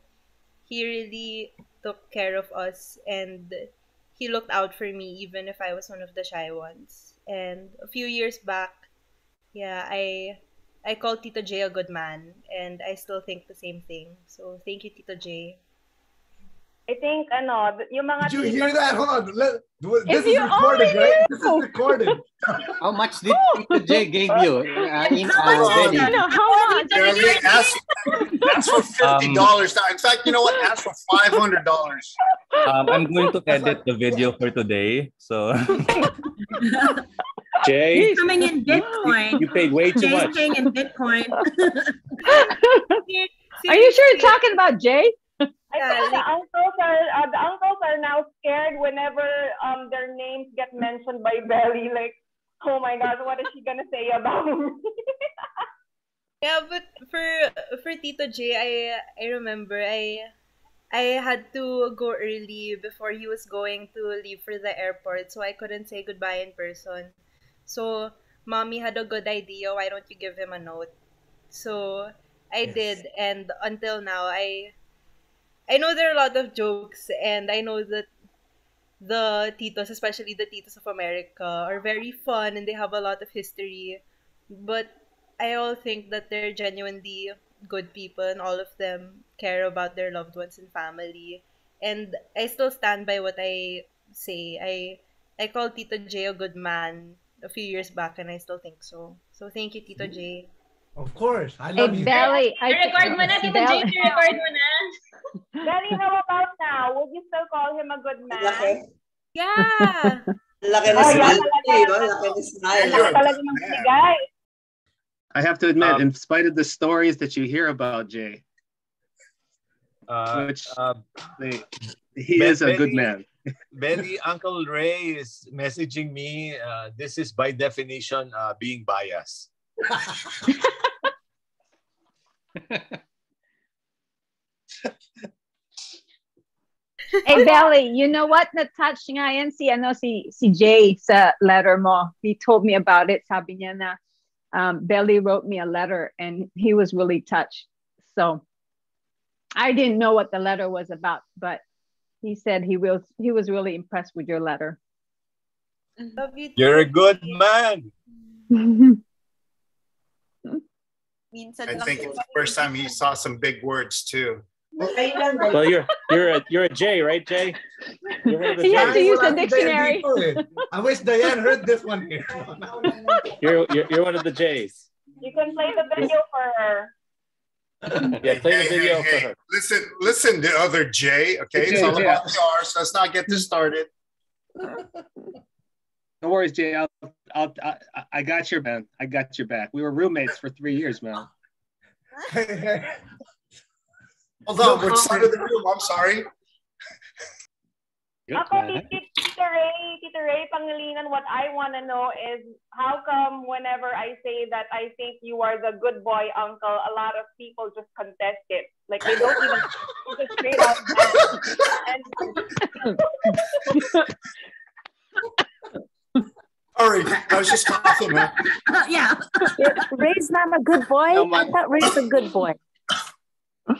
he really took care of us. And he looked out for me even if I was one of the shy ones. And a few years back, yeah, I called Tito J a good man, and I still think the same thing. So thank you, Tito J. I think, yung mga... Did you hear that? Hold on. This If is you recorded, only right? knew. This is recorded. How much did Tito J gave you? Belly? How much? Barely ask for $50 now. In fact, you know what? Ask for $500. I'm going to edit the video for today. So Jay, He's coming in Bitcoin. you paid way too Jay's much. paying in Bitcoin. Are you sure you're talking about Jay? I think the uncles are now scared whenever their names get mentioned by Belly. Like, oh my God, what is she gonna say about me? Yeah, but for Tito J, I remember I had to go early before he was going to leave for the airport, so I couldn't say goodbye in person. So mommy had a good idea. Why don't you give him a note? So I did, and until now, I know there are a lot of jokes, and I know that the titos, especially the titos of America, are very fun and they have a lot of history. But I all think that they're genuinely good people, and all of them care about their loved ones and family. And I still stand by what I say. I called Tito J a good man a few years back, and I still think so. So thank you, Tito J. Of course. I Hey, love you. Belly. Record mo na, Tito J. Record mo na. Belly, how about now? Would you still call him a good man? Laki. Yeah. Laki na smile. Laki na smile. Talaga ng bigay. I have to admit, in spite of the stories that you hear about Jay, he is a good man. Belly, Uncle Ray is messaging me. This is by definition being biased. Hey, Belly, you know what? Na-touch nga yan si Jay sa letter mo. He told me about it. Sabi niya na Belly wrote me a letter and he was really touched. So I didn't know what the letter was about, but he said he was really impressed with your letter. Love you. You're a good man. I think it's the first time he saw some big words too. Well, you're a J, right, Jay? You're one of the He has to J's. use the dictionary. I wish Diane heard this one here. You're one of the J's. You can play the video for her. Yeah, play the video for her. Listen, the other J. Okay, it's all about the R. So let's not get this started. No worries, Jay. I got your man. I got your back. We were roommates for 3 years, man. Hold on, which side of the room? I'm sorry. Ako, Tito Ray Pangilinan, what I want to know is how come whenever I say that I think you are the good boy uncle, a lot of people just contest it. Like they don't even just straight out. Sorry, I was just coughing, man. Yeah. Ray's not a good boy. No, I thought Ray's a good boy.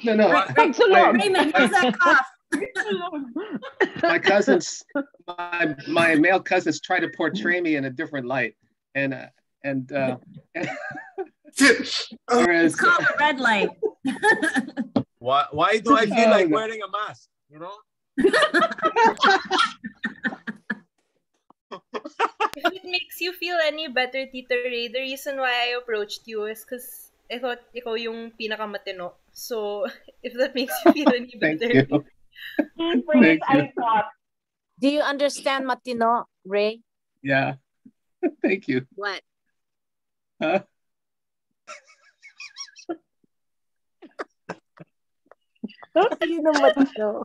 No. Raymond, who's that cough? My cousins, my male cousins try to portray me in a different light, and whereas It's called a red light. Why do I feel like wearing a mask? You know? If it makes you feel any better, Tito Ray, the reason why I approached you is because I thought ikaw yung pinakamatino. So, if that makes you feel any better. Thank you. Do you understand Matino, Ray? Yeah. Thank you. What? Huh? You know Matino.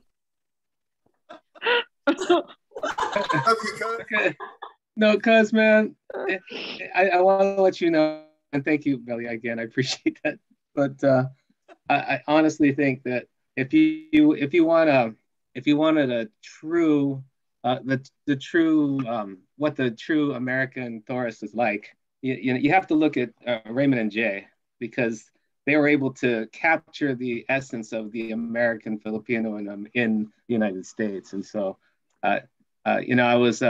Okay. No, cuz man, I want to let you know, and thank you, Belly, again. I appreciate that. But I honestly think that if you wanted a true the true what the true American tourist is like, you have to look at Raymond and Jay, because they were able to capture the essence of the American Filipino in the United States. And so I was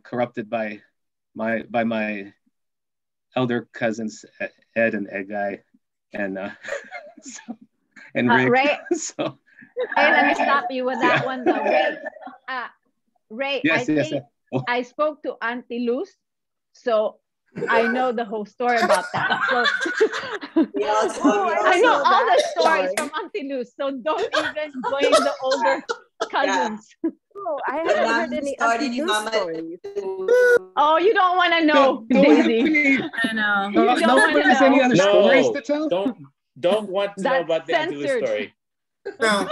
corrupted by my elder cousins Ed and Egg Guy and Rick. Ray, So Hey, let me stop you with that one though, Ray. Ray, Yes, I yes, think yes. I spoke to Auntie Luz, so I know the whole story about that. So I know all the stories from Auntie Luz, so don't even blame the older cousins. Oh, I haven't heard any Auntie Luz stories. Oh, you don't want to know, Daisy. I know. You don't want to Has any know. other stories to tell? Don't want to know That's about the Auntie Luz censored. story. No,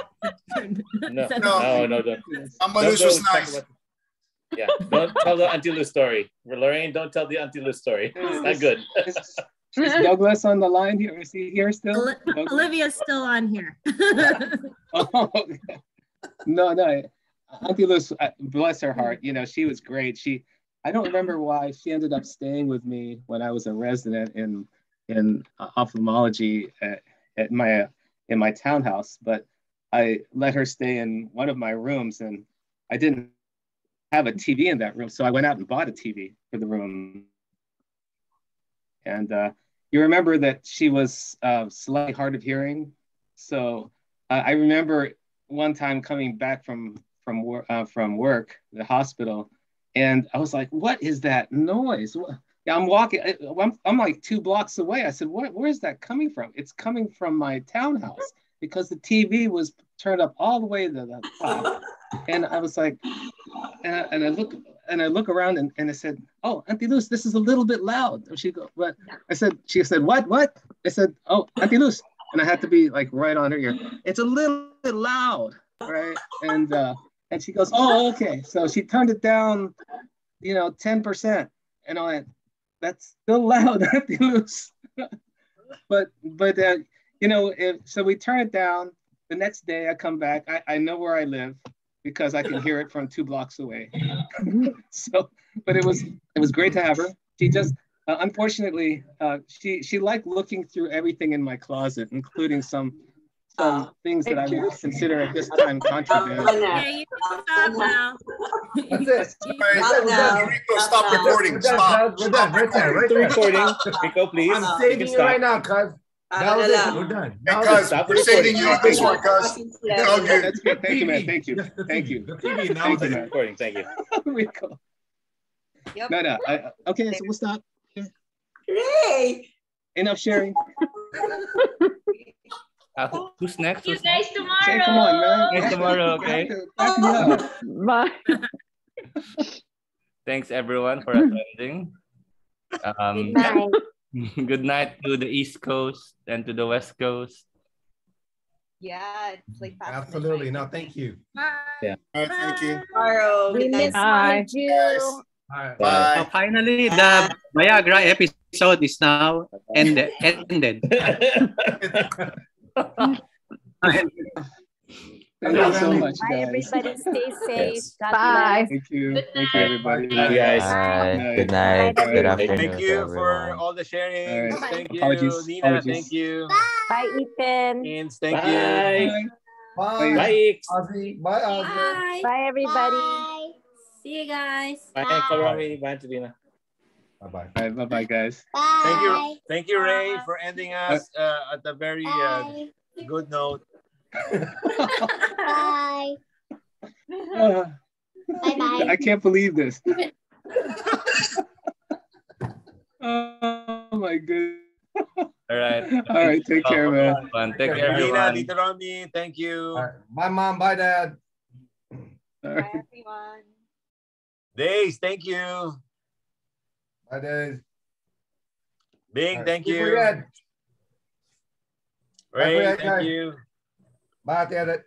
No, don't. Mama Don't Luz go was talk nice. about- Yeah, don't tell the Auntie Luz story. Lorraine, don't tell the Auntie Luz story. It's not good. Is Douglas on the line here? Is he here still? Olivia's still on here. Oh, okay. No. Auntie Luz, bless her heart, she was great. I don't remember why she ended up staying with me when I was a resident in ophthalmology in my townhouse, but I let her stay in one of my rooms, and I didn't have a TV in that room, so I went out and bought a TV for the room. And you remember that she was slightly hard of hearing, so I remember one time coming back from work, the hospital, and I was like, "What is that noise?" Yeah, I'm walking. I'm like 2 blocks away. I said, "Where's that coming from?" It's coming from my townhouse because the TV was turned up all the way to the top, and I was like, and I look around and I said, "Oh, Auntie Luz, this is a little bit loud." And she said, "What?" I said, "Oh, Auntie Luz," and I had to be like right on her ear. "It's a little bit loud, right?" And she goes, "Oh, okay." So she turned it down, 10%, and I went, "That's still loud, Auntie Luz." but so we turn it down. The next day I come back. I know where I live because I can hear it from 2 blocks away. But it was great to have her. She just unfortunately she liked looking through everything in my closet, including some things that I would consider at this time contraband. Yeah, you can stop now. That's it. Rico, stop recording. Stop. We're done. Right there. Right The there. recording. Rico, please. I'm saving you right now, cuz. That was it. We're done. Hey, cuz, we're saving you on this one, cuz. It's all good. That's good. Thank you, man. Thank you. Thank you. TV now. Thank you, man. Recording. Thank you. Rico. Yep. No. Okay, so we'll stop. Ray! Enough sharing. Who's next? See you guys tomorrow. Say, come on, man. Next tomorrow, okay? Back me up. Bye. Thanks everyone for attending. Good night. Good night to the East Coast and to the West Coast. Yeah, it's like past Absolutely. No, thank you. Yeah. All right, thank you. Tomorrow. We Good night. miss Mommy Ju. All right. Bye. Finally, the Viagra episode is now ended. Thank you so much, Bye, guys. everybody. Stay safe. Yes. God Bye. bless. Thank you. Good Thank you, night. everybody. Love you guys. Bye. Good night. Bye. Good afternoon Thank to you for everyone. all the sharing. All right. Thank you, Apologies. Nina. Apologies. Thank you. Bye, Ethan. Ins, thank Bye. you. Bye. Bye. Ozzy. Bye, Ozzy. Bye, everybody. See you guys. Bye, Uncle Romy. Bye, Angelina. Bye-bye. All right, bye-bye, guys. Thank you, Ray, for ending us at a very good note. Bye. Bye-bye. I can't believe this. Oh my goodness. All right. All right, take care, man. Take care, Nina, everyone. Tito Romy, thank you. All right. Bye, Mom. Bye, Dad. All Bye, right. everyone. Days, thank you. Bye, Dad. Bing, All right. thank Keep you. your head. Bye, Ray, guys. thank you. Bye, Ate Edit.